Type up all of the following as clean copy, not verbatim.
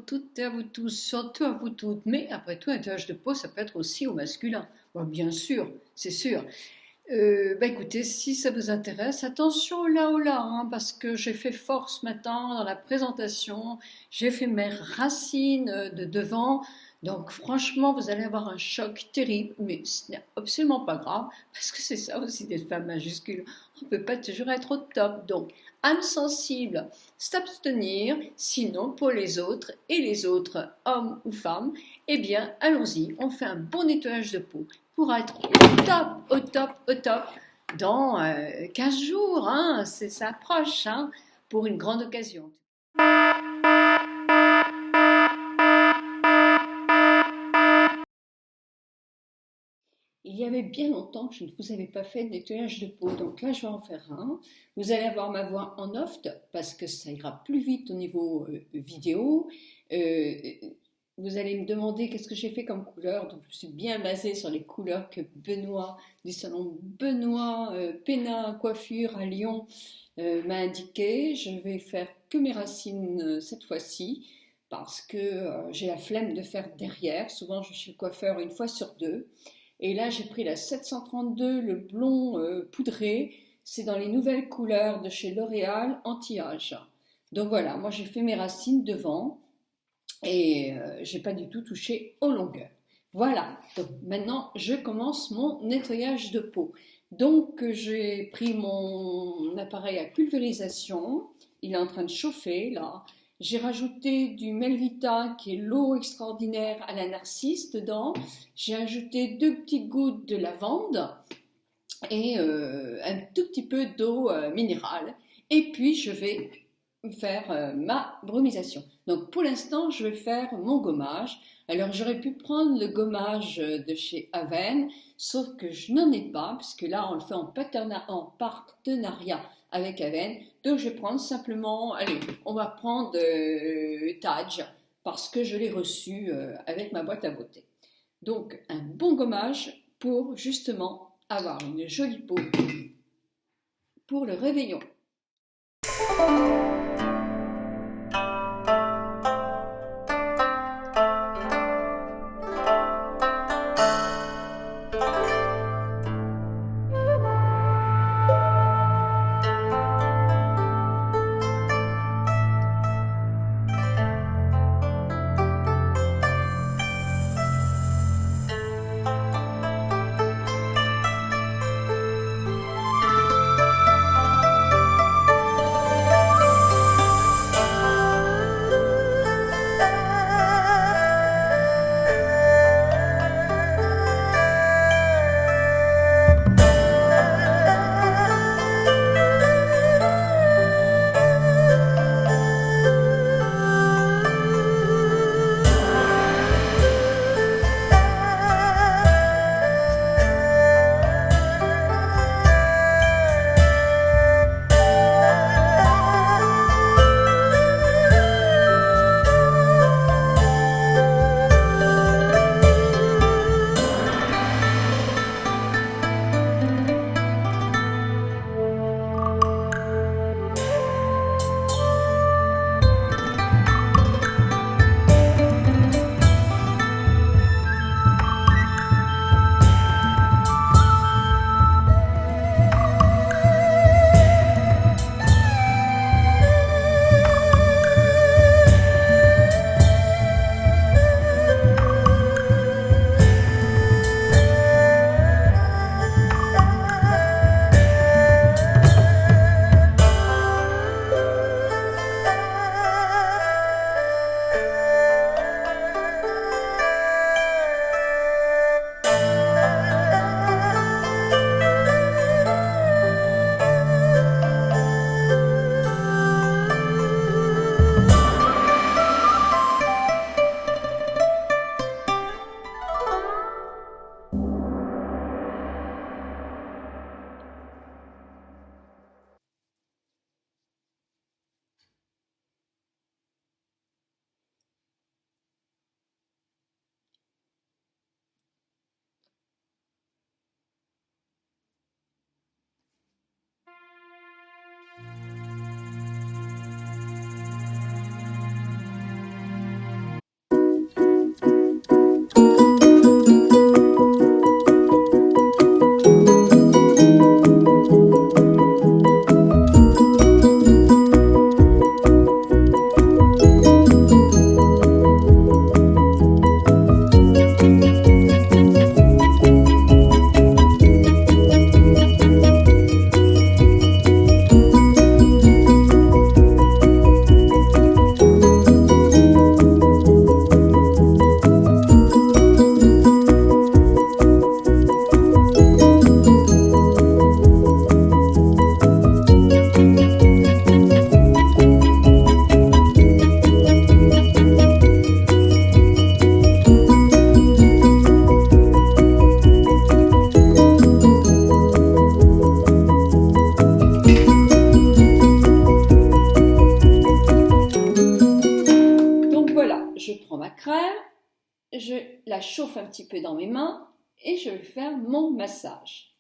toutes et à vous tous, surtout à vous toutes. Mais après tout, un nettoyage de peau, ça peut être aussi au masculin. Bon, bien sûr, c'est sûr. Écoutez, si ça vous intéresse, attention là ou là, hein, parce que j'ai fait fort ce matin dans la présentation, j'ai fait mes racines de devant, donc franchement, vous allez avoir un choc terrible, mais ce n'est absolument pas grave, parce que c'est ça aussi d'être femme majuscule, on ne peut pas toujours être au top, donc âme sensible, s'abstenir, sinon pour les autres, et les autres, hommes ou femmes, eh bien allons-y, on fait un bon nettoyage de peau pour être au top, au top, au top dans 15 jours, hein, ça approche, hein, pour une grande occasion. Il y avait bien longtemps que je ne vous avais pas fait de nettoyage de peau, donc là je vais en faire un. Vous allez avoir ma voix en off parce que ça ira plus vite au niveau vidéo. Euh, Vous allez me demander qu'est-ce que j'ai fait comme couleur, donc je suis bien basée sur les couleurs que Benoît du salon Benoît Pénin Coiffure à Lyon m'a indiqué. Je vais faire que mes racines cette fois-ci parce que j'ai la flemme de faire derrière. Souvent je suis chez le coiffeur une fois sur deux. Et là j'ai pris la 732, le blond poudré. C'est dans les nouvelles couleurs de chez L'Oréal anti-âge. Donc voilà, moi j'ai fait mes racines devant. Et j'ai pas du tout touché aux longueurs. Voilà, donc maintenant je commence mon nettoyage de peau. Donc j'ai pris mon appareil à pulvérisation, il est en train de chauffer là. J'ai rajouté du Melvita qui est l'eau extraordinaire à la narcisse dedans. J'ai ajouté 2 petites gouttes de lavande et un tout petit peu d'eau minérale. Et puis je vais faire ma brumisation. Donc pour l'instant, je vais faire mon gommage. Alors j'aurais pu prendre le gommage de chez Aven, sauf que je n'en ai pas, puisque là on le fait en partenariat avec Aven. Donc je vais prendre simplement, allez, on va prendre Taj, parce que je l'ai reçu avec ma boîte à beauté. Donc un bon gommage pour justement avoir une jolie peau pour le réveillon. la chauffe un petit peu dans mes mains et je vais faire mon massage.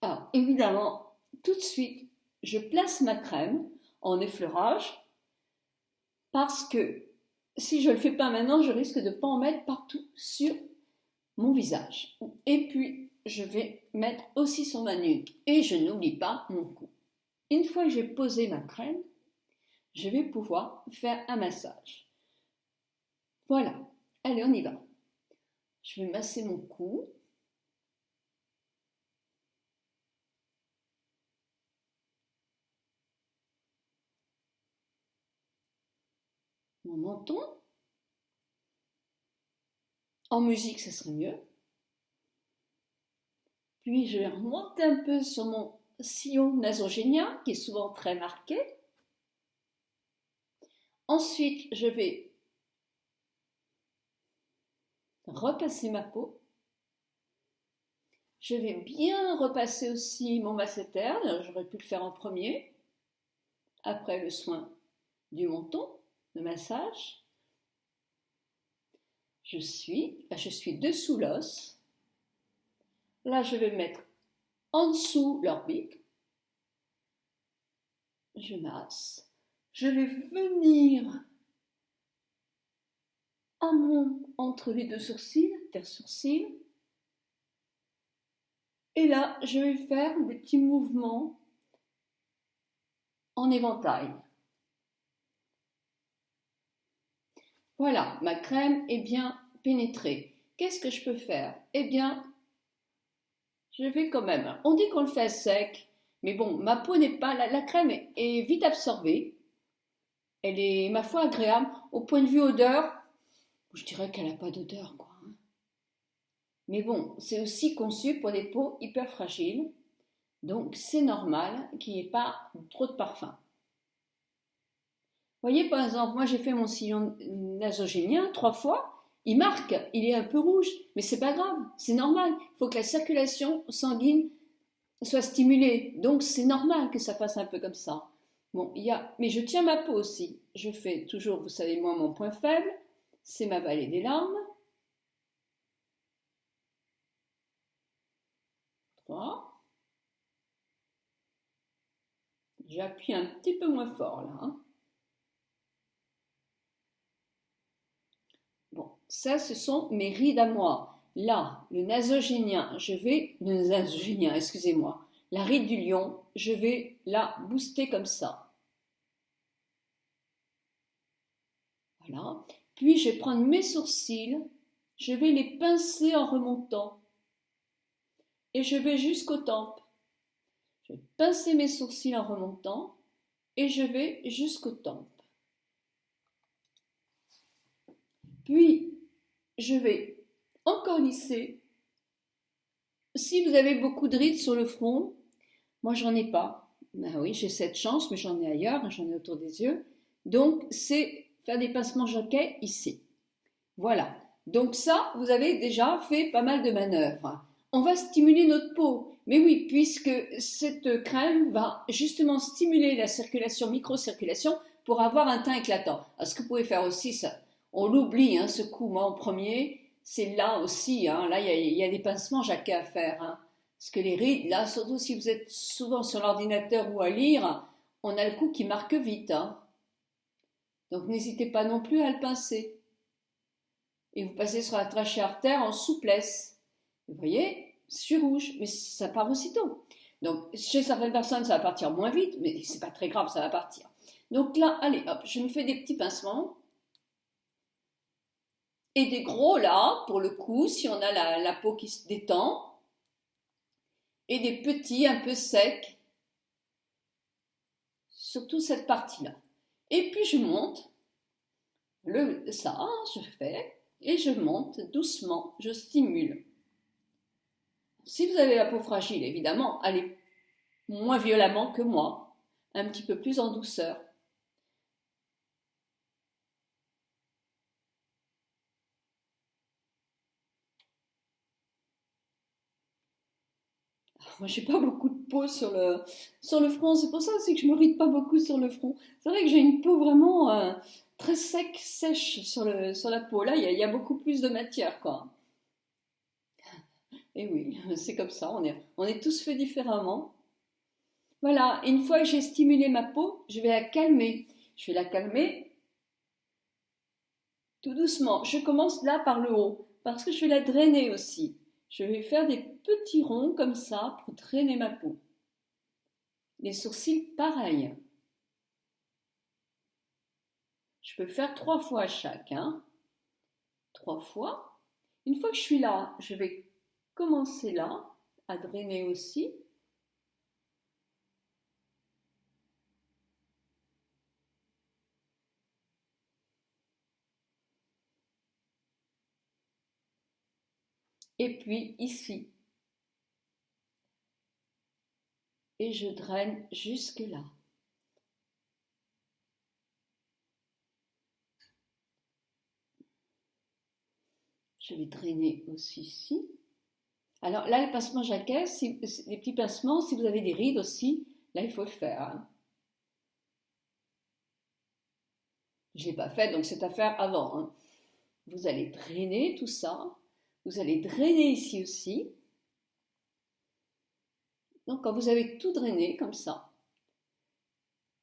Alors, évidemment, tout de suite, je place ma crème en effleurage parce que si je ne le fais pas maintenant, je risque de ne pas en mettre partout sur mon visage. Et puis, je vais mettre aussi sur ma nuque et je n'oublie pas mon cou. Une fois que j'ai posé ma crème, je vais pouvoir faire un massage. Voilà, allez, on y va. Je vais masser mon cou. Mon menton. En musique, ce serait mieux. Puis je vais remonter un peu sur mon sillon nasogénien, qui est souvent très marqué. Ensuite, je vais repasser ma peau. Je vais bien repasser aussi mon masséter, j'aurais pu le faire en premier, après le soin du menton, le massage. Je suis dessous l'os. Là, je vais mettre en dessous l'orbite. Je masse. Je vais venir entre les deux sourcils, terre-sourcil. Et là, je vais faire des petits mouvements en éventail. Voilà, ma crème est bien pénétrée. Qu'est-ce que je peux faire? Eh bien, je vais quand même. On dit qu'on le fait à sec, mais bon, ma peau n'est pas. La crème est vite absorbée. Elle est, ma foi, agréable. Au point de vue odeur, je dirais qu'elle n'a pas d'odeur, quoi. Mais bon, c'est aussi conçu pour des peaux hyper fragiles. Donc, c'est normal qu'il n'y ait pas trop de parfum. Vous voyez, par exemple, moi j'ai fait mon sillon nasogénien 3 fois. Il marque, il est un peu rouge, mais c'est pas grave, c'est normal. Il faut que la circulation sanguine soit stimulée. Donc, c'est normal que ça fasse un peu comme ça. Bon, mais je tiens ma peau aussi. Je fais toujours, vous savez, moi, mon point faible, c'est ma vallée des larmes. 3. J'appuie un petit peu moins fort là. Hein. Bon, ça, ce sont mes rides à moi. Là, le nasogénien, excusez-moi, la ride du lion, je vais la booster comme ça. Voilà. Puis, je vais prendre mes sourcils, je vais les pincer en remontant. Et je vais jusqu'aux tempes. Je vais pincer mes sourcils en remontant et je vais jusqu'aux tempes. Puis, je vais encore lisser. Si vous avez beaucoup de rides sur le front, moi j'en ai pas. Ben oui, j'ai cette chance, mais j'en ai ailleurs, j'en ai autour des yeux. Donc, c'est faire des pincements jockey ici. Voilà. Donc ça, vous avez déjà fait pas mal de manœuvres. On va stimuler notre peau. Mais oui, puisque cette crème va justement stimuler la circulation, microcirculation, pour avoir un teint éclatant. Alors, ce que vous pouvez faire aussi, ça, on l'oublie, hein, ce coup, moi en premier, c'est là aussi, hein, là il y a des pincements jacqués à faire. Hein, parce que les rides, là, surtout si vous êtes souvent sur l'ordinateur ou à lire, on a le cou qui marque vite. Hein. Donc n'hésitez pas non plus à le pincer. Et vous passez sur la trachée artère en souplesse. Vous voyez, c'est rouge, mais ça part aussitôt. Donc, chez certaines personnes, ça va partir moins vite, mais c'est pas très grave, ça va partir. Donc là, allez, hop, je me fais des petits pincements. Et des gros là, pour le cou, si on a la peau qui se détend. Et des petits un peu secs. Surtout cette partie-là. Et puis je monte. Ça, je fais. Et je monte doucement, je stimule. Si vous avez la peau fragile, évidemment, allez moins violemment que moi, un petit peu plus en douceur. Moi, j'ai pas beaucoup de peau sur le front. C'est pour ça aussi que je me ride pas beaucoup sur le front. C'est vrai que j'ai une peau vraiment très sèche sur la peau. Là, il y a beaucoup plus de matière, quoi. Et oui, c'est comme ça. On est tous faits différemment. Voilà, une fois que j'ai stimulé ma peau, je vais la calmer. Je vais la calmer tout doucement. Je commence là par le haut, parce que je vais la drainer aussi. Je vais faire des petits ronds comme ça pour drainer ma peau. Les sourcils, pareil. Je peux faire 3 fois chaque, hein. 3 fois. Une fois que je suis là, je vais commencer là, à drainer aussi. Et puis ici. Et je draine jusque là. Je vais drainer aussi ici. Alors là, le pincement jaquet, les petits pincements, si vous avez des rides aussi, là, il faut le faire, hein. Je ne l'ai pas fait, donc c'est à faire avant, hein. Vous allez drainer tout ça. Vous allez drainer ici aussi. Donc quand vous avez tout drainé comme ça,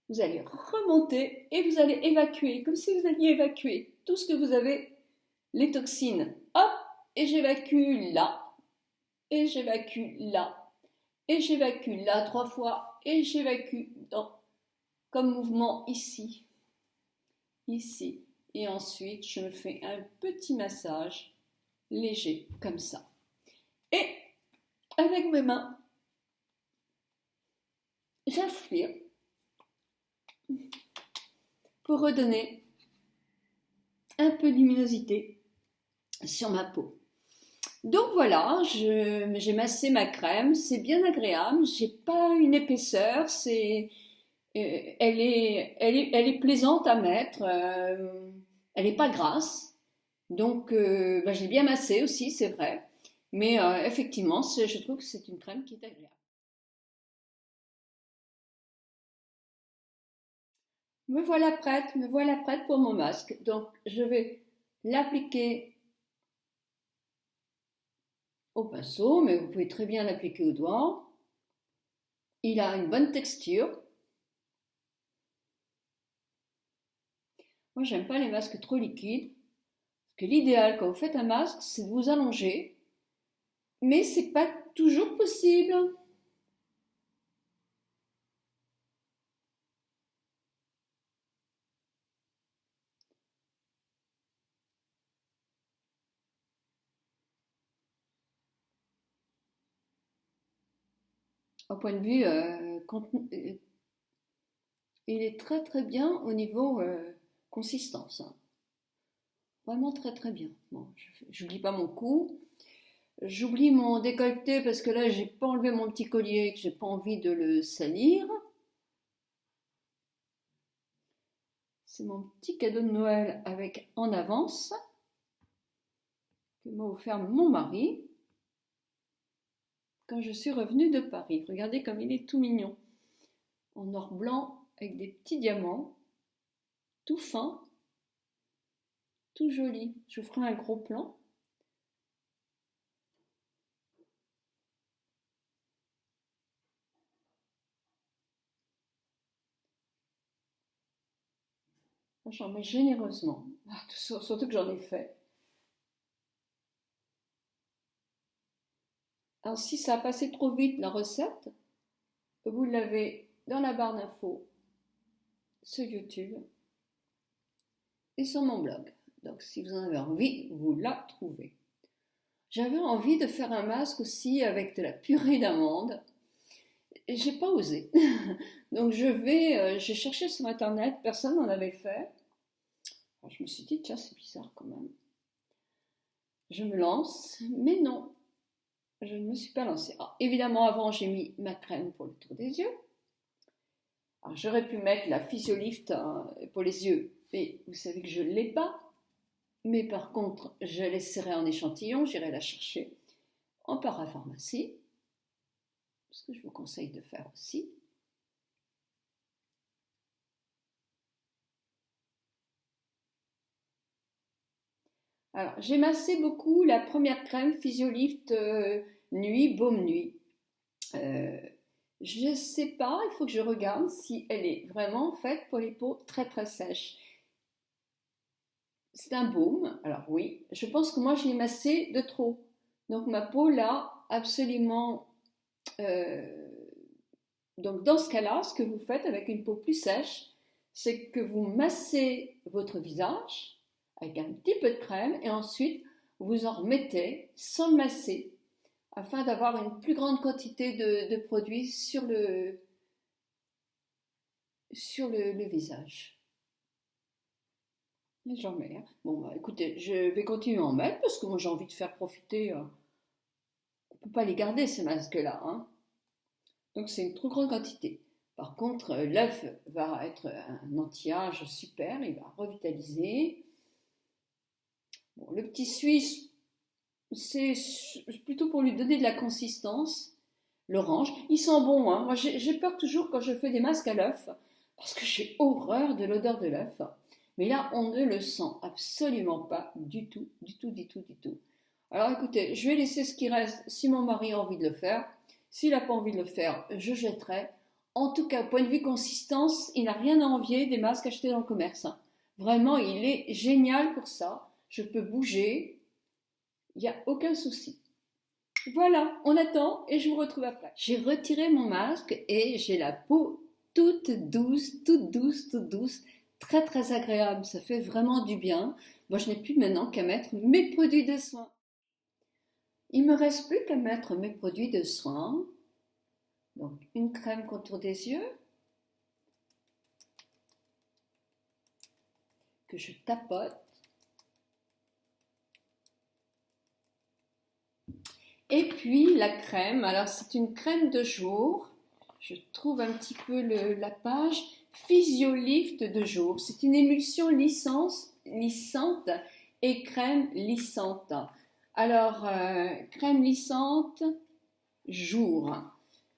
vous allez remonter et vous allez évacuer, comme si vous alliez évacuer tout ce que vous avez, les toxines. Hop, et j'évacue là, et j'évacue là, et j'évacue là 3 fois, et j'évacue comme mouvement ici, ici. Et ensuite, je me fais un petit massage léger, comme ça. Et avec mes mains, j'aspire pour redonner un peu de luminosité sur ma peau. Donc voilà, j'ai massé ma crème, c'est bien agréable, j'ai pas une épaisseur, elle est plaisante à mettre, elle n'est pas grasse, donc j'ai bien massé aussi, c'est vrai, mais effectivement, je trouve que c'est une crème qui est agréable. Me voilà prête pour mon masque. Donc je vais l'appliquer au pinceau, mais vous pouvez très bien l'appliquer au doigt. Il a une bonne texture. Moi, j'aime pas les masques trop liquides. Parce que l'idéal quand vous faites un masque, c'est de vous allonger. Mais c'est pas toujours possible. Au point de vue il est très très bien au niveau consistance, hein. Vraiment très très bien. Bon, j'oublie pas mon cou. J'oublie mon décolleté parce que là, j'ai pas enlevé mon petit collier, que j'ai pas envie de le salir. C'est mon petit cadeau de Noël avec en avance que m'a offert mon mari quand je suis revenue de Paris. Regardez comme il est tout mignon. En or blanc avec des petits diamants, tout fin, tout joli. Je vous ferai un gros plan. J'en mets généreusement, surtout que j'en ai fait. Alors si ça a passé trop vite la recette, vous l'avez dans la barre d'infos sur YouTube et sur mon blog. Donc si vous en avez envie, vous la trouvez. J'avais envie de faire un masque aussi avec de la purée d'amande. Et j'ai pas osé. Donc j'ai cherché sur internet, personne n'en avait fait. Alors, je me suis dit, tiens, c'est bizarre quand même. Je me lance, mais non, je ne me suis pas lancée. Alors, évidemment, avant, j'ai mis ma crème pour le tour des yeux. Alors, j'aurais pu mettre la Physiolift pour les yeux, mais vous savez que je ne l'ai pas. Mais par contre, je laisserai en échantillon, j'irai la chercher en parapharmacie. ce que je vous conseille de faire aussi. Alors, j'ai massé beaucoup la première crème Physiolift Nuit, Baume Nuit. Je ne sais pas, il faut que je regarde si elle est vraiment faite pour les peaux très très sèches. C'est un baume, alors oui, je pense que moi je l'ai massé de trop. Donc ma peau là, absolument... donc dans ce cas-là, ce que vous faites avec une peau plus sèche, c'est que vous massez votre visage avec un petit peu de crème et ensuite vous en remettez sans le masser afin d'avoir une plus grande quantité de produits sur le visage. Et j'en mets. Hein. Bon, bah, écoutez, je vais continuer à en mettre parce que moi j'ai envie de faire profiter. On ne peut pas les garder ces masques-là. Hein. Donc c'est une trop grande quantité. Par contre, l'œuf va être un anti-âge super, il va revitaliser. Bon, le petit suisse, c'est plutôt pour lui donner de la consistance. L'orange, il sent bon. Hein. Moi j'ai peur toujours quand je fais des masques à l'œuf parce que j'ai horreur de l'odeur de l'œuf. Mais là, on ne le sent absolument pas du tout, du tout, du tout, du tout. Alors écoutez, je vais laisser ce qui reste si mon mari a envie de le faire. S'il n'a pas envie de le faire, je jetterai. En tout cas, point de vue consistance, il n'a rien à envier des masques achetés dans le commerce. Vraiment, il est génial pour ça. Je peux bouger, il n'y a aucun souci. Voilà, on attend et je vous retrouve après. J'ai retiré mon masque et j'ai la peau toute douce, toute douce, toute douce. Très très agréable, ça fait vraiment du bien. Moi je n'ai plus maintenant qu'à mettre mes produits de soin. Il me reste plus qu'à mettre mes produits de soin. Donc une crème contour des yeux que je tapote. Et puis la crème, alors c'est une crème de jour. Je trouve un petit peu la page. Physiolift de jour, c'est une émulsion lissante et crème lissante. Alors, crème lissante jour.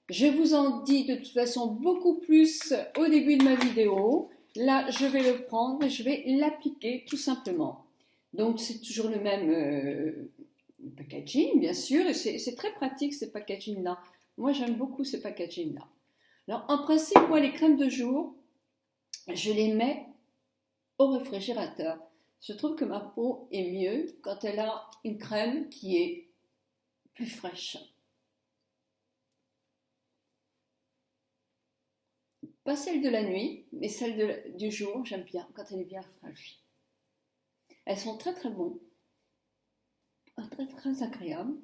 Je vous en dis de toute façon beaucoup plus au début de ma vidéo. Là, je vais le prendre et je vais l'appliquer tout simplement. Donc, c'est toujours le même packaging, bien sûr, et c'est très pratique ces packaging-là. Moi, j'aime beaucoup ces packaging-là. Alors, en principe, moi, les crèmes de jour, je les mets au réfrigérateur. Je trouve que ma peau est mieux quand elle a une crème qui est plus fraîche. Pas celle de la nuit, mais celle du jour, j'aime bien quand elle est bien fraîche. Elles sont très très bonnes, très très agréables.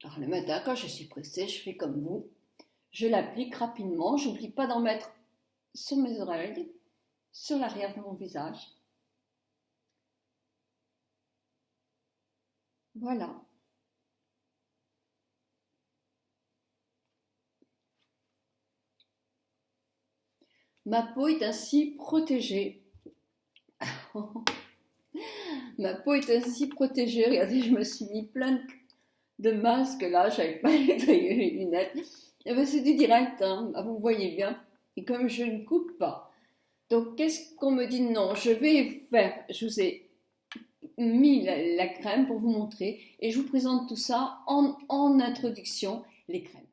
Alors le matin, quand je suis pressée, je fais comme vous. Je l'applique rapidement. J'oublie pas d'en mettre sur mes oreilles, sur l'arrière de mon visage. Voilà. Ma peau est ainsi protégée. Ma peau est ainsi protégée. Regardez, je me suis mis plein de masques là. J'avais pas les lunettes. Et ben, c'est du direct, hein. Vous voyez bien. Et comme je ne coupe pas. Donc, qu'est-ce qu'on me dit? Non, je vais faire. Je vous ai mis la crème pour vous montrer. Et je vous présente tout ça en introduction, les crèmes.